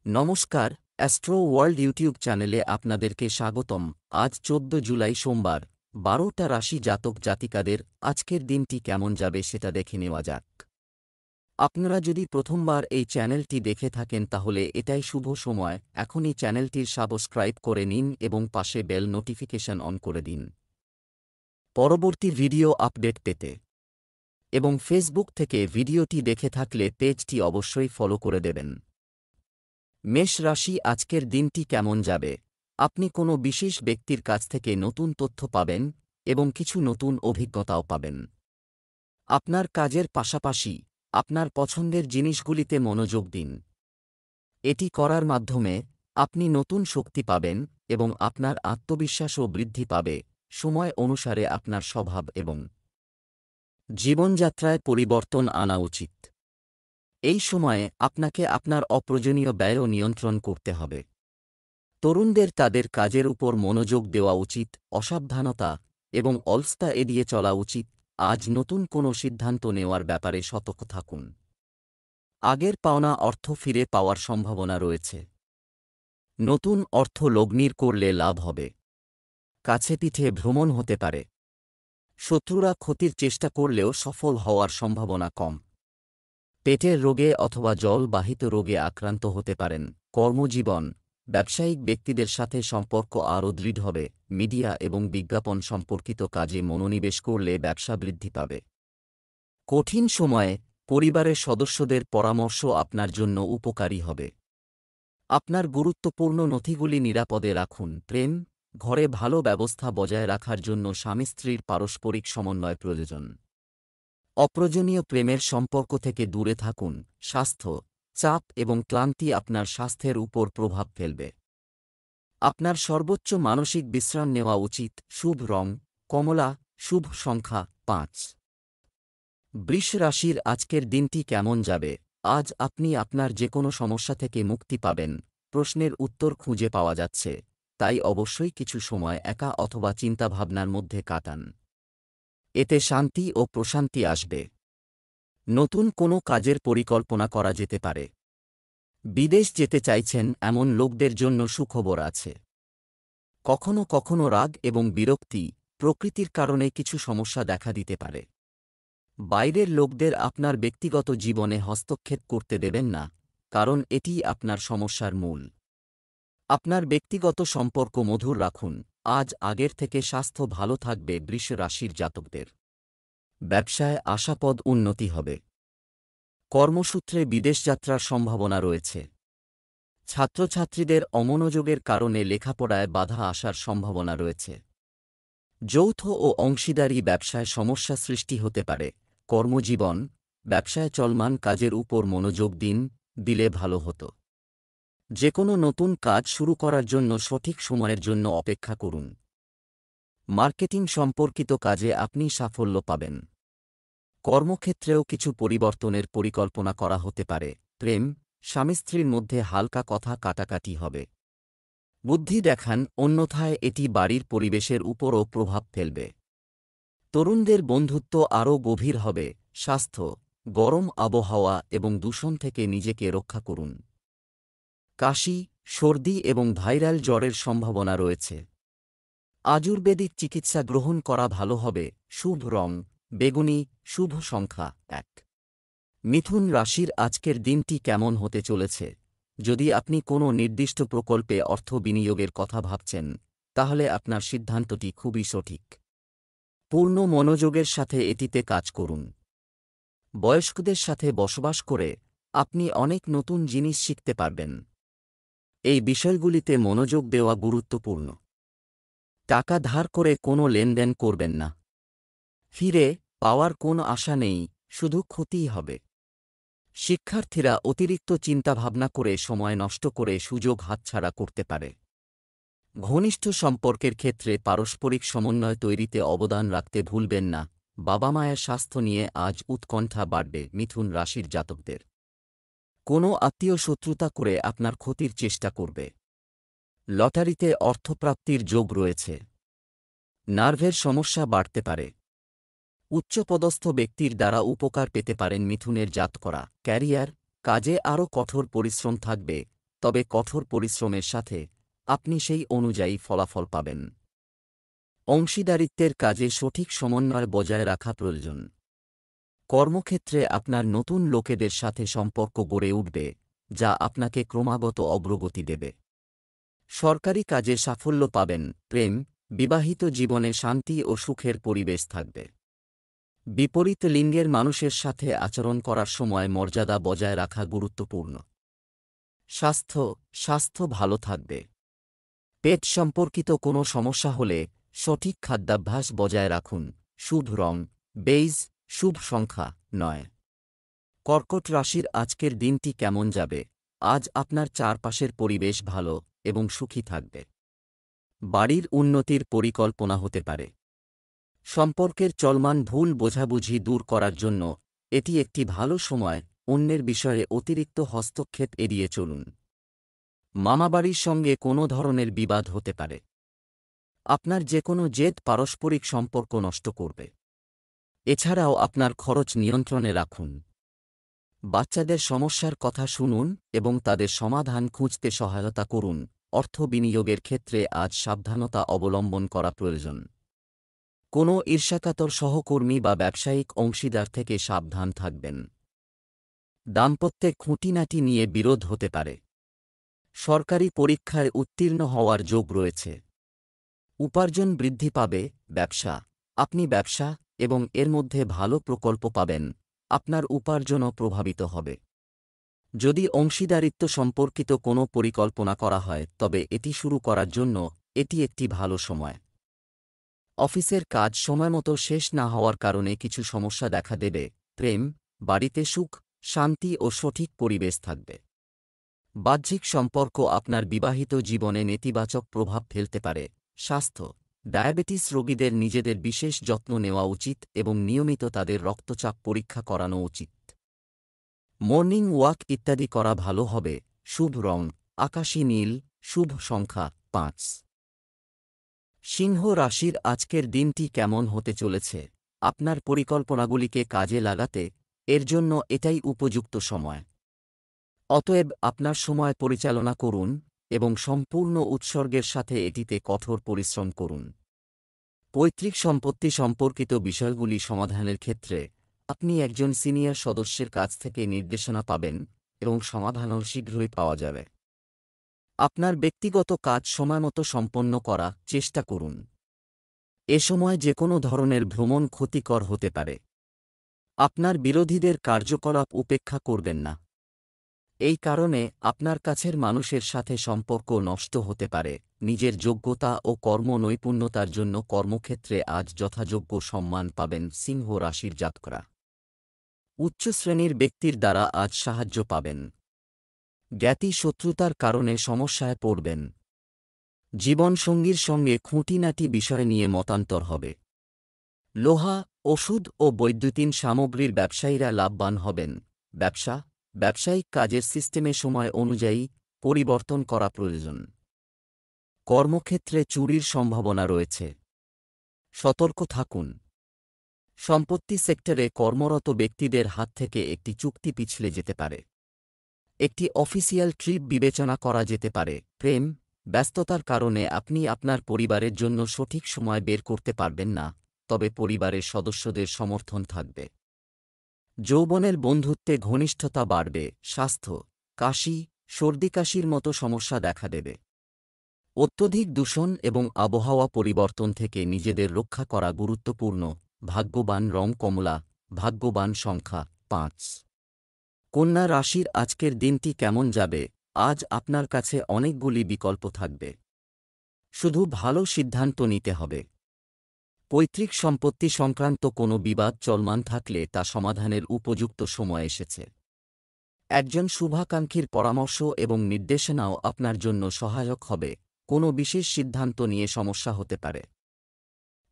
নমস্কার, astro world YouTube চ্যানেলে আপনাদেরকে স্বাগতম। আজ ১৪ জুলাই সোমবার, ১২টা রাশি জাতক জাতিকাদের আজকের দিনটি কেমন যাবে সেটা দেখে নেওয়া যাক। আপনারা যদি প্রথমবার এই চ্যানেলটি দেখে থাকেন তাহলে এটাই শুভ সময়, এখনই চ্যানেলটির সাবস্ক্রাইব করে নিন এবং পাশে বেল নোটিফিকেশন অন করে দিন পরবর্তী ভিডিও আপডেট পেতে। এবং ফেসবুক থেকে ভিডিওটি দেখে থাকলে পেজটি অবশ্যই ফলো করে দেবেন। মেষ রাশি, আজকের দিনটি কেমন যাবে? আপনি কোনো বিশেষ ব্যক্তির কাছ থেকে নতুন তথ্য পাবেন এবং কিছু নতুন অভিজ্ঞতাও পাবেন। আপনার কাজের পাশাপাশি আপনার পছন্দের জিনিসগুলিতে মনোযোগ দিন। এটি করার মাধ্যমে আপনি নতুন শক্তি পাবেন এবং আপনার আত্মবিশ্বাসও বৃদ্ধি পাবে। সময় অনুসারে আপনার স্বভাব এবং জীবনযাত্রায় পরিবর্তন আনা উচিত। এই সময়ে আপনাকে আপনার অপ্রয়োজনীয় ব্যয়ও নিয়ন্ত্রণ করতে হবে। তরুণদের তাদের কাজের উপর মনোযোগ দেওয়া উচিত, অসাবধানতা এবং অলসতা এড়িয়ে চলা উচিত। আজ নতুন কোনো সিদ্ধান্ত নেওয়ার ব্যাপারে সতর্ক থাকুন। আগের পাওনা অর্থ ফিরে পাওয়ার সম্ভাবনা রয়েছে। নতুন অর্থ লগ্নির করলে লাভ হবে। কাছে পিঠে ভ্রমণ হতে পারে। শত্রুরা ক্ষতির চেষ্টা করলেও সফল হওয়ার সম্ভাবনা কম। পেটের রোগে অথবা জলবাহিত রোগে আক্রান্ত হতে পারেন। কর্মজীবন, ব্যবসায়িক ব্যক্তিদের সাথে সম্পর্ক আরও দৃঢ় হবে। মিডিয়া এবং বিজ্ঞাপন সম্পর্কিত কাজে মনোনিবেশ করলে ব্যবসা বৃদ্ধি পাবে। কঠিন সময়ে পরিবারের সদস্যদের পরামর্শ আপনার জন্য উপকারী হবে। আপনার গুরুত্বপূর্ণ নথিগুলি নিরাপদে রাখুন। প্রেম, ঘরে ভালো ব্যবস্থা বজায় রাখার জন্য স্বামী স্ত্রীর পারস্পরিক সমন্বয় প্রয়োজন। অপ্রয়োজনীয় প্রেমের সম্পর্ক থেকে দূরে থাকুন। স্বাস্থ্য, চাপ এবং ক্লান্তি আপনার স্বাস্থ্যের উপর প্রভাব ফেলবে। আপনার সর্বোচ্চ মানসিক বিশ্রাম নেওয়া উচিত। শুভ রং কমলা, শুভ সংখ্যা ৫। বৃষ রাশির আজকের দিনটি কেমন যাবে? আজ আপনি আপনার যে কোনো সমস্যা থেকে মুক্তি পাবেন। প্রশ্নের উত্তর খুঁজে পাওয়া যাচ্ছে, তাই অবশ্যই কিছু সময় একা অথবা চিন্তাভাবনার মধ্যে কাটান। এতে শান্তি ও প্রশান্তি আসবে। নতুন কোনো কাজের পরিকল্পনা করা যেতে পারে। বিদেশ যেতে চাইছেন এমন লোকদের জন্য সুখবর আছে। কখনো কখনো রাগ এবং বিরক্তি প্রকৃতির কারণে কিছু সমস্যা দেখা দিতে পারে। বাইরের লোকদের আপনার ব্যক্তিগত জীবনে হস্তক্ষেপ করতে দেবেন না, কারণ এটিই আপনার সমস্যার মূল। আপনার ব্যক্তিগত সম্পর্ক মধুর রাখুন। আজ আগের থেকে স্বাস্থ্য ভালো থাকবে। বৃষ রাশির জাতকদের ব্যবসায় আশাপদ উন্নতি হবে। কর্মসূত্রে বিদেশযাত্রার সম্ভাবনা রয়েছে। ছাত্রছাত্রীদের অমনোযোগের কারণে লেখাপড়ায় বাধা আসার সম্ভাবনা রয়েছে। যৌথ ও অংশীদারি ব্যবসায় সমস্যা সৃষ্টি হতে পারে। কর্মজীবন, ব্যবসায় চলমান কাজের উপর মনোযোগ দিলে ভালো হতো। যে কোনো নতুন কাজ শুরু করার জন্য সঠিক সময়ের জন্য অপেক্ষা করুন। মার্কেটিং সম্পর্কিত কাজে আপনি সাফল্য পাবেন। কর্মক্ষেত্রেও কিছু পরিবর্তনের পরিকল্পনা করা হতে পারে। প্রেম, স্বামী স্ত্রীর মধ্যে হালকা কথা কাটাকাটি হবে। বুদ্ধি দেখান, অন্যথায় এটি বাড়ির পরিবেশের উপরও প্রভাব ফেলবে। তরুণদের বন্ধুত্ব আরও গভীর হবে। স্বাস্থ্য, গরম আবহাওয়া এবং দূষণ থেকে নিজেকে রক্ষা করুন। কাশি, সর্দি এবং ভাইরাল জ্বরের সম্ভাবনা রয়েছে। আয়ুর্বেদিক চিকিৎসা গ্রহণ করা ভালো হবে। শুভ রং বেগুনি, শুভ সংখ্যা ১। মিথুন রাশির আজকের দিনটি কেমন হতে চলেছে? যদি আপনি কোনো নির্দিষ্ট প্রকল্পে অর্থ বিনিয়োগের কথা ভাবছেন, তাহলে আপনার সিদ্ধান্তটি খুবই সঠিক। পূর্ণ মনোযোগের সাথে এটিতে কাজ করুন। বয়স্কদের সাথে বসবাস করে আপনি অনেক নতুন জিনিস শিখতে পারবেন। এই বিষয়গুলিতে মনোযোগ দেওয়া গুরুত্বপূর্ণ। টাকা ধার করে কোনো লেনদেন করবেন না। ফিরে পাওয়ার কোনো আশা নেই, শুধু ক্ষতিই হবে। শিক্ষার্থীরা অতিরিক্ত চিন্তাভাবনা করে সময় নষ্ট করে সুযোগ হাতছাড়া করতে পারে। ঘনিষ্ঠ সম্পর্কের ক্ষেত্রে পারস্পরিক সমন্বয় তৈরিতে অবদান রাখতে ভুলবেন না। বাবা মায়ের স্বাস্থ্য নিয়ে আজ উৎকণ্ঠা বাড়বে। মিথুন রাশির জাতকদের কোনো আত্মীয় শত্রুতা করে আপনার ক্ষতির চেষ্টা করবে। লটারিতে অর্থপ্রাপ্তির যোগ রয়েছে। নার্ভের সমস্যা বাড়তে পারে। উচ্চপদস্থ ব্যক্তির দ্বারা উপকার পেতে পারেন মিথুনের জাতকরা। ক্যারিয়ার, কাজে আরও কঠোর পরিশ্রম থাকবে। তবে কঠোর পরিশ্রমের সাথে আপনি সেই অনুযায়ী ফলাফল পাবেন। অংশীদারিত্বের কাজে সঠিক সমন্বয় বজায় রাখা প্রয়োজন। কর্মক্ষেত্রে আপনার নতুন লোকেদের সাথে সম্পর্ক গড়ে উঠবে, যা আপনাকে ক্রমাগত অগ্রগতি দেবে। সরকারি কাজে সাফল্য পাবেন। প্রেম, বিবাহিত জীবনে শান্তি ও সুখের পরিবেশ থাকবে। বিপরীত লিঙ্গের মানুষের সাথে আচরণ করার সময় মর্যাদা বজায় রাখা গুরুত্বপূর্ণ। স্বাস্থ্য ভালো থাকবে। পেট সম্পর্কিত কোনো সমস্যা হলে সঠিক খাদ্যাভ্যাস বজায় রাখুন। শুভ রং বেইজ, শুভ সংখ্যা 9। কর্কট রাশির আজকের দিনটি কেমন যাবে? আজ আপনার চারপাশের পরিবেশ ভালো এবং সুখী থাকবে। বাড়ির উন্নতির পরিকল্পনা হতে পারে। সম্পর্কের চলমান ভুল বোঝাবুঝি দূর করার জন্য এটি একটি ভালো সময়। অন্যের বিষয়ে অতিরিক্ত হস্তক্ষেপ এড়িয়ে চলুন। মামাবাড়ির সঙ্গে কোনো ধরনের বিবাদ হতে পারে। আপনার যে কোনো জেদ পারস্পরিক সম্পর্ক নষ্ট করবে। এছাড়াও আপনার খরচ নিয়ন্ত্রণে রাখুন। বাচ্চাদের সমস্যার কথা শুনুন এবং তাদের সমাধান খুঁজতে সহায়তা করুন। অর্থ বিনিয়োগের ক্ষেত্রে আজ সাবধানতা অবলম্বন করা প্রয়োজন। কোনো ঈর্ষাকাতর সহকর্মী বা ব্যবসায়িক অংশীদার থেকে সাবধান থাকবেন। দাম্পত্যে খুঁটিনাটি নিয়ে বিরোধ হতে পারে। সরকারি পরীক্ষায় উত্তীর্ণ হওয়ার যোগ রয়েছে। উপার্জন বৃদ্ধি পাবে। আপনি ব্যবসা এবং এর মধ্যে ভালো প্রকল্প পাবেন। আপনার উপার্জনও প্রভাবিত হবে। যদি অংশীদারিত্ব সম্পর্কিত কোনো পরিকল্পনা করা হয় তবে এটি শুরু করার জন্য এটি একটি ভালো সময়। অফিসের কাজ সময়মতো শেষ না হওয়ার কারণে কিছু সমস্যা দেখা দেবে। প্রেম, বাড়িতে সুখ, শান্তি ও সঠিক পরিবেশ থাকবে। বাহ্যিক সম্পর্ক আপনার বিবাহিত জীবনে নেতিবাচক প্রভাব ফেলতে পারে। স্বাস্থ্য, ডায়াবেটিস রোগীদের নিজেদের বিশেষ যত্ন নেওয়া উচিত এবং নিয়মিত তাদের রক্তচাপ পরীক্ষা করানো উচিত। মর্নিং ওয়াক ইত্যাদি করা ভালো হবে। শুভ রং আকাশী নীল, শুভ সংখ্যা 5। সিংহ রাশির আজকের দিনটি কেমন হতে চলেছে? আপনার পরিকল্পনাগুলিকে কাজে লাগাতে এর জন্য এটাই উপযুক্ত সময়। অতএব আপনার সময় পরিচালনা করুন এবং সম্পূর্ণ উৎসর্গের সাথে এটিতে কঠোর পরিশ্রম করুন। পৈতৃক সম্পত্তি সম্পর্কিত বিষয়গুলি সমাধানের ক্ষেত্রে আপনি একজন সিনিয়র সদস্যের কাছ থেকে নির্দেশনা পাবেন এবং সমাধানও শীঘ্রই পাওয়া যাবে। আপনার ব্যক্তিগত কাজ সময়মতো সম্পন্ন করা চেষ্টা করুন। এ সময় যে কোনো ধরনের ভ্রমণ ক্ষতিকর হতে পারে। আপনার বিরোধীদের কার্যকলাপ উপেক্ষা করবেন না। এই কারণে আপনার কাছের মানুষের সাথে সম্পর্ক নষ্ট হতে পারে। নিজের যোগ্যতা ও কর্মনৈপুণ্যতার জন্য কর্মক্ষেত্রে আজ যথাযোগ্য সম্মান পাবেন সিংহ রাশির জাতকরা। উচ্চ শ্রেণীর ব্যক্তির দ্বারা আজ সাহায্য পাবেন। জ্ঞাতি শত্রুতার কারণে সমস্যায় পড়বেন। জীবনসঙ্গীর সঙ্গে খুঁটিনাটি বিষয় নিয়ে মতান্তর হবে। লোহা, ওষুধ ও বৈদ্যুতিন সামগ্রীর ব্যবসায়ীরা লাভবান হবেন। ব্যবসায়িক কাজের সিস্টেমে সময় অনুযায়ী পরিবর্তন করা প্রয়োজন। কর্মক্ষেত্রে চুরির সম্ভাবনা রয়েছে। সতর্ক থাকুন। সম্পত্তি সেক্টরে কর্মরত ব্যক্তিদের হাত থেকে একটি চুক্তি পিছলে যেতে পারে। একটি অফিসিয়াল ট্রিপ বিবেচনা করা যেতে পারে। প্রেম, ব্যস্ততার কারণে আপনি আপনার পরিবারের জন্য সঠিক সময় বের করতে পারবেন না, তবে পরিবারের সদস্যদের সমর্থন থাকবে। যৌবনের বন্ধুত্বে ঘনিষ্ঠতা বাড়বে। স্বাস্থ্য, সর্দি-কাশির মতো সমস্যা দেখা দেবে। অত্যধিক দূষণ এবং আবহাওয়া পরিবর্তন থেকে নিজেদের রক্ষা করা গুরুত্বপূর্ণ। ভাগ্যবান রং কমলা, ভাগ্যবান সংখ্যা 5। কন্যা রাশির আজকের দিনটি কেমন যাবে? আজ আপনার কাছে অনেকগুলি বিকল্প থাকবে। শুধু ভালো সিদ্ধান্ত নিতে হবে। পৈতৃক সম্পত্তি সংক্রান্ত কোনো বিবাদ চলমান থাকলে তা সমাধানের উপযুক্ত সময় এসেছে। একজন শুভাকাঙ্ক্ষীর পরামর্শ এবং নির্দেশনাও আপনার জন্য সহায়ক হবে। কোনো বিশেষ সিদ্ধান্ত নিয়ে সমস্যা হতে পারে।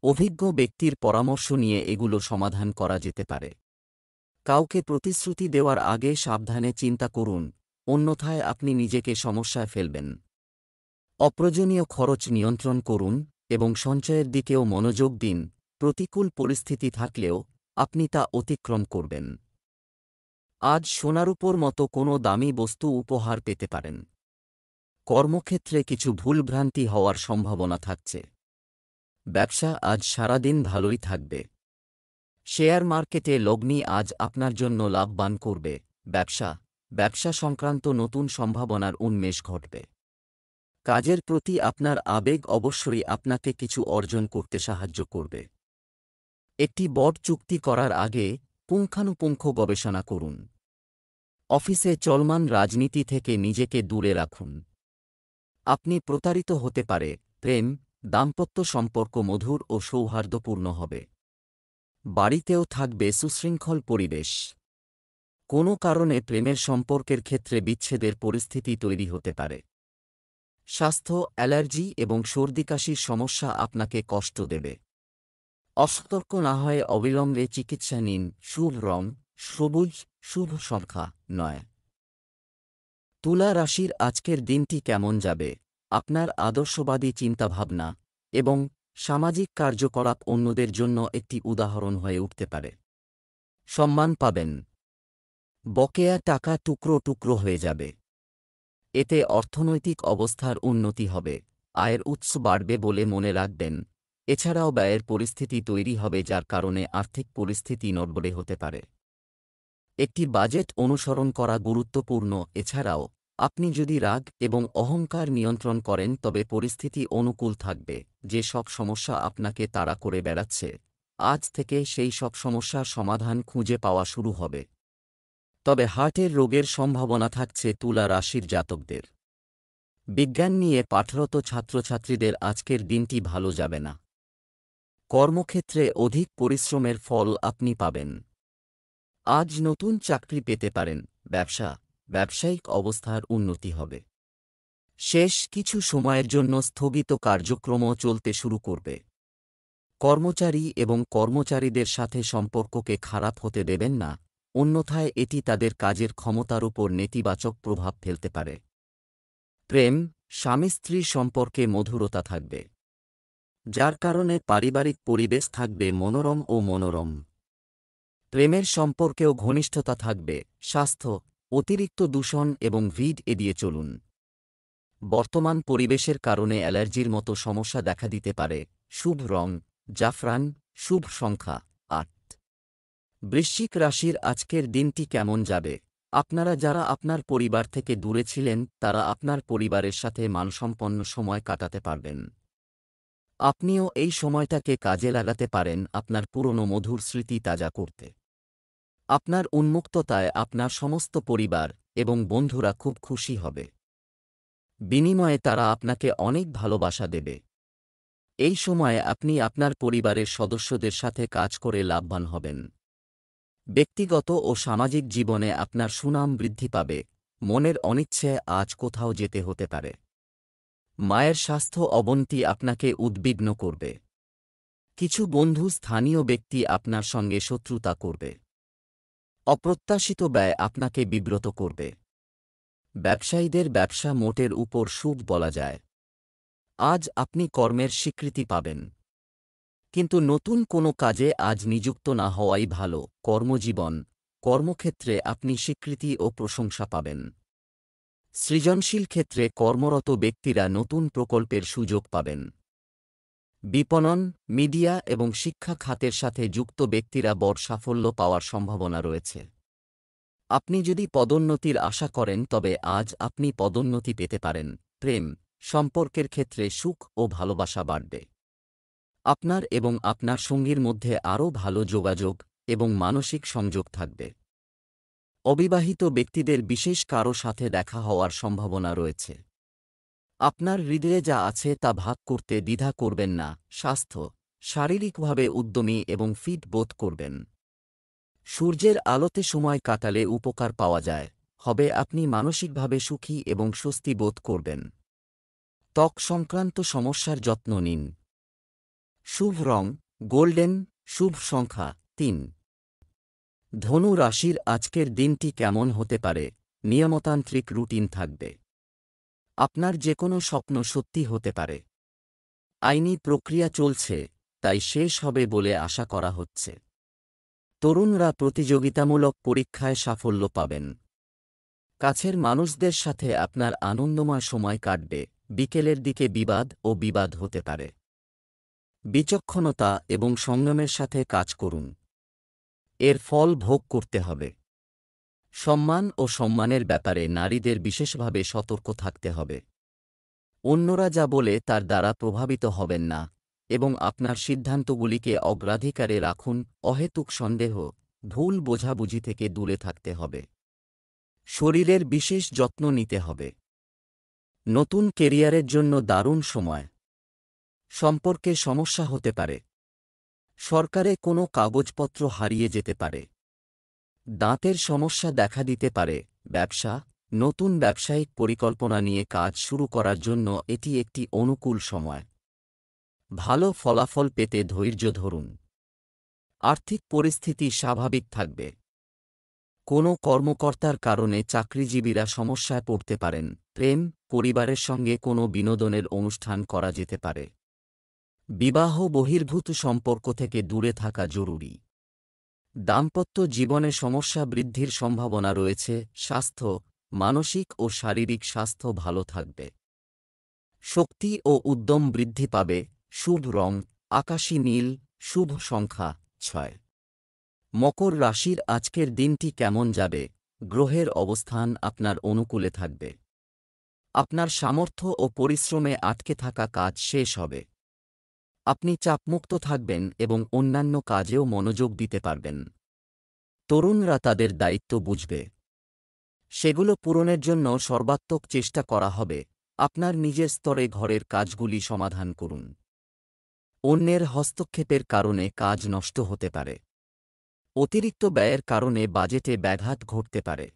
অভিজ্ঞ ব্যক্তির পরামর্শ নিয়ে এগুলো সমাধান করা যেতে পারে। কাউকে প্রতিশ্রুতি দেওয়ার আগে সাবধানে চিন্তা করুন, অন্যথায় আপনি নিজেকে সমস্যায় ফেলবেন। অপ্রয়োজনীয় খরচ নিয়ন্ত্রণ করুন এবং সঞ্চয়ের দিকেও মনোযোগ দিন। প্রতিকূল পরিস্থিতি থাকলেও আপনি তা অতিক্রম করবেন। আজ সোনারূপোর মতো কোনো দামি বস্তু উপহার পেতে পারেন। কর্মক্ষেত্রে কিছু ভুলভ্রান্তি হওয়ার সম্ভাবনা থাকছে। ব্যবসা আজ সারাদিন ভালোই থাকবে। শেয়ার মার্কেটে লগ্নি আজ আপনার জন্য লাভবান করবে। ব্যবসা সংক্রান্ত নতুন সম্ভাবনার উন্মেষ ঘটবে। কাজের প্রতি আপনার আবেগ অবশ্যই আপনাকে কিছু অর্জন করতে সাহায্য করবে। একটি বড় চুক্তি করার আগে পুঙ্খানুপুঙ্খ গবেষণা করুন। অফিসে চলমান রাজনীতি থেকে নিজেকে দূরে রাখুন। আপনি প্রতারিত হতে পারে। প্রেম, দাম্পত্য সম্পর্ক মধুর ও সৌহার্দ্যপূর্ণ হবে। বাড়িতেও থাকবে সুশৃঙ্খল পরিবেশ। কোনো কারণে প্রেমের সম্পর্কের ক্ষেত্রে বিচ্ছেদের পরিস্থিতি তৈরি হতে পারে। স্বাস্থ্য, অ্যালার্জি এবং সর্দিকাশির সমস্যা আপনাকে কষ্ট দেবে। অসতর্ক না হয়ে অবিলম্বে চিকিৎসা নিন। শুভ রং সবুজ, শুভ সংখ্যা 9। তুলা রাশির আজকের দিনটি কেমন যাবে? আপনার আদর্শবাদী চিন্তাভাবনা এবং সামাজিক কার্যকলাপ অন্যদের জন্য একটি উদাহরণ হয়ে উঠতে পারে। সম্মান পাবেন। বকেয়া টাকা টুকরো টুকরো হয়ে যাবে। এতে অর্থনৈতিক অবস্থার উন্নতি হবে। আয়ের উৎস বাড়বে বলে মনে রাখবেন। এছাড়াও ব্যয়ের পরিস্থিতি তৈরি হবে যার কারণে আর্থিক পরিস্থিতি নড়বড়ে হতে পারে। একটি বাজেট অনুসরণ করা গুরুত্বপূর্ণ। এছাড়াও আপনি যদি রাগ এবং অহংকার নিয়ন্ত্রণ করেন তবে পরিস্থিতি অনুকূল থাকবে। যে সব সমস্যা আপনাকে তাড়া করে বেড়াচ্ছে, আজ থেকে সেই সব সমস্যার সমাধান খুঁজে পাওয়া শুরু হবে। তবে হার্টের রোগের সম্ভাবনা থাকছে তুলা রাশির জাতকদের। বিজ্ঞান নিয়ে পাঠরত ছাত্রছাত্রীদের আজকের দিনটি ভালো যাবে না। কর্মক্ষেত্রে অধিক পরিশ্রমের ফল আপনি পাবেন। আজ নতুন চাকরি পেতে পারেন। ব্যবসায়িক অবস্থার উন্নতি হবে। শেষ কিছু সময়ের জন্য স্থগিত কার্যক্রমও চলতে শুরু করবে। কর্মচারী এবং কর্মচারীদের সাথে সম্পর্ককে খারাপ হতে দেবেন না, অন্যথায় এটি তাদের কাজের ক্ষমতার উপর নেতিবাচক প্রভাব ফেলতে পারে। প্রেম, স্বামী স্ত্রীর সম্পর্কে মধুরতা থাকবে, যার কারণে পারিবারিক পরিবেশ থাকবে মনোরম। প্রেমের সম্পর্কেও ঘনিষ্ঠতা থাকবে। স্বাস্থ্য, অতিরিক্ত দূষণ এবং ভিড় এড়িয়ে চলুন। বর্তমান পরিবেশের কারণে অ্যালার্জির মতো সমস্যা দেখা দিতে পারে। শুভ রং জাফরান, শুভ সংখ্যা 8। বৃশ্চিক রাশির আজকের দিনটি কেমন যাবে? আপনারা যারা আপনার পরিবার থেকে দূরে ছিলেন তারা আপনার পরিবারের সাথে মানসম্পন্ন সময় কাটাতে পারবেন। আপনিও এই সময়টাকে কাজে লাগাতে পারেন আপনার পুরনো মধুর স্মৃতি তাজা করতে। আপনার উন্মুক্ততায় আপনার সমস্ত পরিবার এবং বন্ধুরা খুব খুশি হবে। বিনিময়ে তারা আপনাকে অনেক ভালোবাসা দেবে। এই সময়ে আপনি আপনার পরিবারের সদস্যদের সাথে কাজ করে লাভবান হবেন। ব্যক্তিগত ও সামাজিক জীবনে আপনার সুনাম বৃদ্ধি পাবে। মনের অনিচ্ছে আজ কোথাও যেতে হতে পারে। মায়ের স্বাস্থ্য অবনতি আপনাকে উদ্বিগ্ন করবে। কিছু বন্ধু স্থানীয় ব্যক্তি আপনার সঙ্গে শত্রুতা করবে। অপ্রত্যাশিত ব্যয় আপনাকে বিব্রত করবে। ব্যবসায়ীদের ব্যবসা মোটের উপর শুভ বলা যায়। আজ আপনি কর্মের স্বীকৃতি পাবেন, কিন্তু নতুন কোনো কাজে আজ নিযুক্ত না হওয়াই ভালো। কর্মক্ষেত্রে আপনি স্বীকৃতি ও প্রশংসা পাবেন। সৃজনশীল ক্ষেত্রে কর্মরত ব্যক্তিরা নতুন প্রকল্পের সুযোগ পাবেন। বিপণন, মিডিয়া এবং শিক্ষা খাতের সাথে যুক্ত ব্যক্তিরা বড় সাফল্য পাওয়ার সম্ভাবনা রয়েছে। আপনি যদি পদোন্নতির আশা করেন তবে আজ আপনি পদোন্নতি পেতে পারেন। প্রেম, সম্পর্কের ক্ষেত্রে সুখ ও ভালোবাসা বাড়বে। আপনার এবং আপনার সঙ্গীর মধ্যে আরও ভালো যোগাযোগ এবং মানসিক সংযোগ থাকবে। অবিবাহিত ব্যক্তিদের বিশেষ কারো সাথে দেখা হওয়ার সম্ভাবনা রয়েছে। আপনার হৃদয়ে যা আছে তা ভাগ করতে দ্বিধা করবেন না। স্বাস্থ্য, শারীরিকভাবে উদ্যমী এবং ফিট বোধ করবেন। সূর্যের আলোতে সময় কাটালে উপকার পাওয়া যায়। আপনি মানসিকভাবে সুখী এবং স্বস্তি বোধ করবেন। ত্বক সংক্রান্ত সমস্যার যত্ন নিন। শুভ রং গোল্ডেন, শুভ সংখ্যা 3। ধনু রাশির আজকের দিনটি কেমন হতে পারে? নিয়মতান্ত্রিক রুটিন থাকবে। আপনার যে কোনো স্বপ্ন সত্যি হতে পারে। আইনি প্রক্রিয়া চলছে, তাই শেষ হবে বলে আশা করা হচ্ছে। তরুণরা প্রতিযোগিতামূলক পরীক্ষায় সাফল্য পাবেন। কাছের মানুষদের সাথে আপনার আনন্দময় সময় কাটবে, বিকেলের দিকে বিবাদ হতে পারে। বিচক্ষণতা এবং সংযমের সাথে কাজ করুন। এর ফল ভোগ করতে হবে। সম্মান ও সম্মানের ব্যাপারে নারীদের বিশেষভাবে সতর্ক থাকতে হবে। অন্যরা যা বলে তার দ্বারা প্রভাবিত হবেন না এবং আপনার সিদ্ধান্তগুলিকে অগ্রাধিকারে রাখুন। অহেতুক সন্দেহ, ভুল বোঝাবুঝি থেকে দূরে থাকতে হবে। শরীরের বিশেষ যত্ন নিতে হবে। নতুন কেরিয়ারের জন্য দারুণ সময়। সম্পর্কে সমস্যা হতে পারে। সরকারে কোনো কাগজপত্র হারিয়ে যেতে পারে। দাঁতের সমস্যা দেখা দিতে পারে। ব্যবসা, নতুন ব্যবসায়িক পরিকল্পনা নিয়ে কাজ শুরু করার জন্য এটি একটি অনুকূল সময়। ভালো ফলাফল পেতে ধৈর্য ধরুন। আর্থিক পরিস্থিতি স্বাভাবিক থাকবে। কোনো কর্মকর্তার কারণে চাকরিজীবীরা সমস্যায় পড়তে পারেন। প্রেম, পরিবারের সঙ্গে কোনো বিনোদনের অনুষ্ঠান করা যেতে পারে। বিবাহ বহির্ভূত সম্পর্ক থেকে দূরে থাকা জরুরি। দাম্পত্য জীবনে সমস্যা বৃদ্ধির সম্ভাবনা রয়েছে। স্বাস্থ্য, মানসিক ও শারীরিক স্বাস্থ্য ভালো থাকবে। শক্তি ও উদ্যম বৃদ্ধি পাবে। শুভ রং আকাশী নীল। শুভ সংখ্যা 6। মকর রাশির আজকের দিনটি কেমন যাবে? গ্রহের অবস্থান আপনার অনুকূলে থাকবে। আপনার সামর্থ্য ও পরিশ্রমে আটকে থাকা কাজ শেষ হবে। আপনি চাপমুক্ত থাকবেন এবং অন্যান্য কাজেও মনোযোগ দিতে পারবেন। তরুণরা তাদের দায়িত্ব বুঝবে। সেগুলো পূরণের জন্য সর্বাত্মক চেষ্টা করা হবে। আপনার নিজের স্তরে ঘরের কাজগুলি সমাধান করুন। অন্যের হস্তক্ষেপের কারণে কাজ নষ্ট হতে পারে। অতিরিক্ত ব্যয়ের কারণে বাজেটে ব্যাঘাত ঘটতে পারে।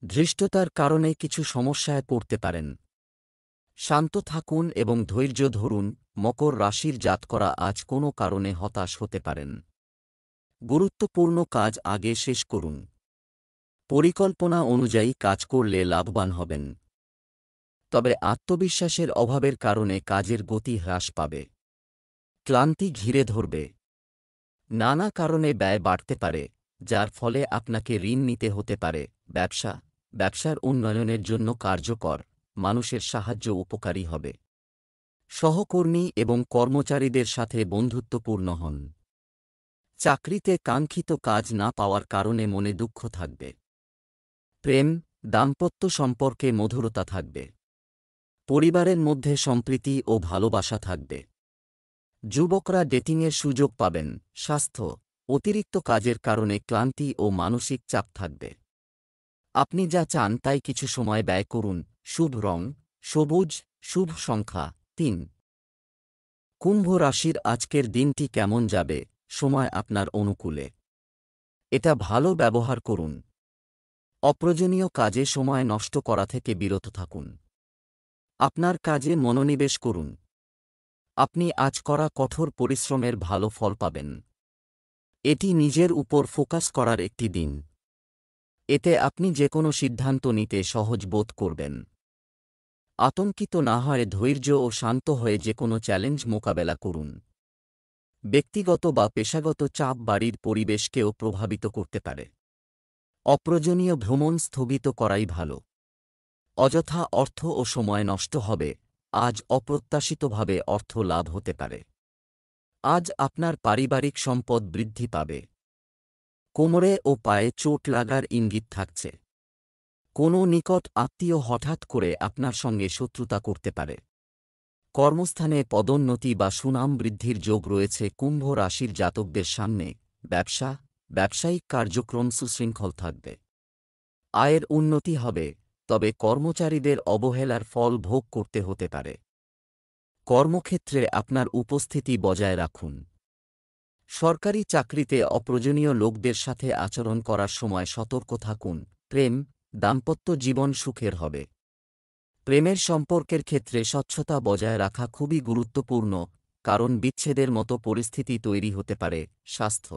ধৃষ্টতার কারণে কিছু সমস্যায় পড়তে পারেন। শান্ত থাকুন এবং ধৈর্য ধরুন। মকর রাশির জাতকরা আজ কোনো কারণে হতাশ হতে পারেন। গুরুত্বপূর্ণ কাজ আগে শেষ করুন। পরিকল্পনা অনুযায়ী কাজ করলে লাভবান হবেন। তবে আত্মবিশ্বাসের অভাবের কারণে কাজের গতি হ্রাস পাবে। ক্লান্তি ঘিরে ধরবে। নানা কারণে ব্যয় বাড়তে পারে, যার ফলে আপনাকে ঋণ নিতে হতে পারে। ব্যবসার উন্নয়নের জন্য কার্যকর মানুষের সাহায্য উপকারী হবে। সহকর্মী এবং কর্মচারীদের সাথে বন্ধুত্বপূর্ণ হন। চাকরিতে কাঙ্ক্ষিত কাজ না পাওয়ার কারণে মনে দুঃখ থাকবে। প্রেম, দাম্পত্য সম্পর্কে মধুরতা থাকবে। পরিবারের মধ্যে সম্প্রীতি ও ভালোবাসা থাকবে। যুবকরা ডেটিংয়ের সুযোগ পাবেন। স্বাস্থ্য, অতিরিক্ত কাজের কারণে ক্লান্তি ও মানসিক চাপ থাকবে। আপনি যা চান তাই কিছু সময় ব্যয় করুন। শুভ রং সবুজ। শুভ সংখ্যা 3। কুম্ভ রাশির আজকের দিনটি কেমন যাবে? সময় আপনার অনুকূলে। এটা ভালো ব্যবহার করুন। অপ্রয়োজনীয় কাজে সময় নষ্ট করা থেকে বিরত থাকুন। আপনার কাজে মনোনিবেশ করুন। আপনি আজ করা কঠোর পরিশ্রমের ভালো ফল পাবেন। এটি নিজের উপর ফোকাস করার একটি দিন। এতে আপনি যে কোনো সিদ্ধান্ত নিতে সহজ বোধ করবেন। আতঙ্কিত না হয়ে ধৈর্য ও শান্ত হয়ে যে কোনো চ্যালেঞ্জ মোকাবেলা করুন। ব্যক্তিগত বা পেশাগত চাপ বাড়ির পরিবেশকেও প্রভাবিত করতে পারে। অপ্রয়োজনীয় ভ্রমণ স্থগিত করাই ভালো। অযথা অর্থ ও সময় নষ্ট হবে। আজ অপ্রত্যাশিতভাবে অর্থ লাভ হতে পারে। আজ আপনার পারিবারিক সম্পদ বৃদ্ধি পাবে। কোমরে ও পায়ে চোট লাগার ইঙ্গিত থাকছে। কোনো নিকট আত্মীয় হঠাৎ করে আপনার সঙ্গে শত্রুতা করতে পারে। কর্মস্থানে পদোন্নতি বা সুনাম বৃদ্ধির যোগ রয়েছে কুম্ভ রাশির জাতকদের সামনে। ব্যবসায়িক কার্যক্রম সুশৃঙ্খল থাকবে। আয়ের উন্নতি হবে, তবে কর্মচারীদের অবহেলার ফল ভোগ করতে হতে পারে। কর্মক্ষেত্রে আপনার উপস্থিতি বজায় রাখুন। সরকারি চাকরিতে অপ্রয়োজনীয় লোকদের সাথে আচরণ করার সময় সতর্ক থাকুন। প্রেম, দাম্পত্য জীবন সুখের হবে। প্রেমের সম্পর্কের ক্ষেত্রে স্বচ্ছতা বজায় রাখা খুবই গুরুত্বপূর্ণ, কারণ বিচ্ছেদের মতো পরিস্থিতি তৈরি হতে পারে। স্বাস্থ্য,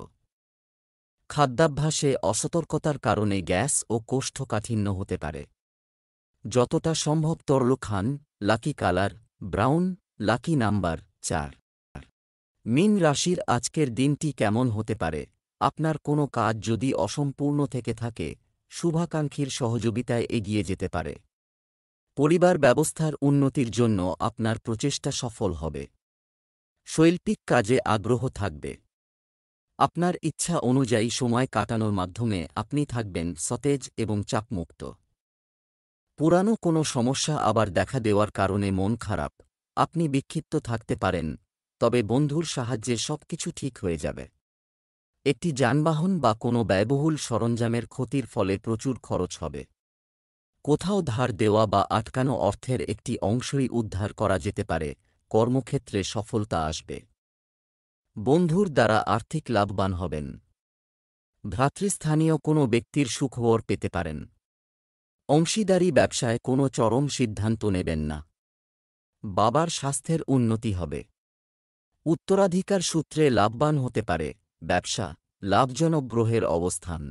খাদ্যাভ্যাসে অসতর্কতার কারণে গ্যাস ও কোষ্ঠকাঠিন্য হতে পারে। যতটা সম্ভব তরল খান। Lucky colour brown. Lucky number 4। মীন রাশির আজকের দিনটি কেমন হতে পারে? আপনার কোনো কাজ যদি অসম্পূর্ণ থেকে থাকে, শুভাকাঙ্ক্ষীর সহযোগিতায় এগিয়ে যেতে পারে। পরিবার ব্যবস্থার উন্নতির জন্য আপনার প্রচেষ্টা সফল হবে। শৈল্পিক কাজে আগ্রহ থাকবে। আপনার ইচ্ছা অনুযায়ী সময় কাটানোর মাধ্যমে আপনি থাকবেন সতেজ এবং চাপমুক্ত। পুরানো কোনো সমস্যা আবার দেখা দেওয়ার কারণে মন খারাপ, আপনি বিক্ষিপ্ত থাকতে পারেন, তবে বন্ধুর সাহায্যে সবকিছু ঠিক হয়ে যাবে। একটি যানবাহন বা কোনো ব্যয়বহুল সরঞ্জামের ক্ষতির ফলে প্রচুর খরচ হবে। কোথাও ধার দেওয়া বা আটকানো অর্থের একটি অংশই উদ্ধার করা যেতে পারে, কর্মক্ষেত্রে সফলতা আসবে। বন্ধুর দ্বারা আর্থিক লাভবান হবেন। ভ্রাতৃস্থানীয় কোনো ব্যক্তির সুখবর পেতে পারেন। অংশীদারি ব্যবসায় কোনো চরম সিদ্ধান্ত নেবেন না। বাবার স্বাস্থ্যের উন্নতি হবে। উত্তরাধিকার সূত্রে লাভবান হতে পারে। ব্যবসা লাভজনক গ্রহের অবস্থান,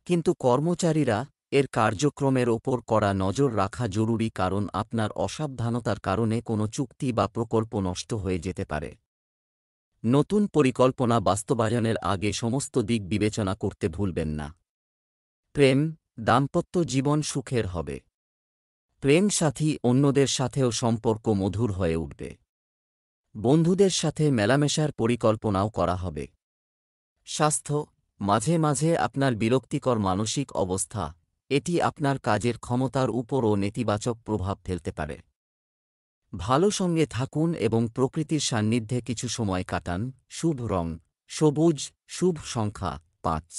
কিন্তু কর্মচারীরা এর কার্যক্রমের ওপর কড়া নজর রাখা জরুরি, কারণ আপনার অসাবধানতার কারণে কোনো চুক্তি বা প্রকল্প নষ্ট হয়ে যেতে পারে। নতুন পরিকল্পনা বাস্তবায়নের আগে সমস্ত দিক বিবেচনা করতে ভুলবেন না। প্রেম দাম্পত্য জীবন সুখের হবে। প্রেম সাথী অন্যদের সাথেও সম্পর্ক মধুর হয়ে উঠবে। বন্ধুদের সাথে মেলামেশার পরিকল্পনাও করা হবে। স্বাস্থ্য মাঝে মাঝে আপনার বিরক্তিকর মানসিক অবস্থা, এটি আপনার কাজের ক্ষমতার উপরও নেতিবাচক প্রভাব ফেলতে পারে। ভালো সঙ্গে থাকুন এবং প্রকৃতির সান্নিধ্যে কিছু সময় কাটান। শুভ রং সবুজ, শুভ সংখ্যা 5।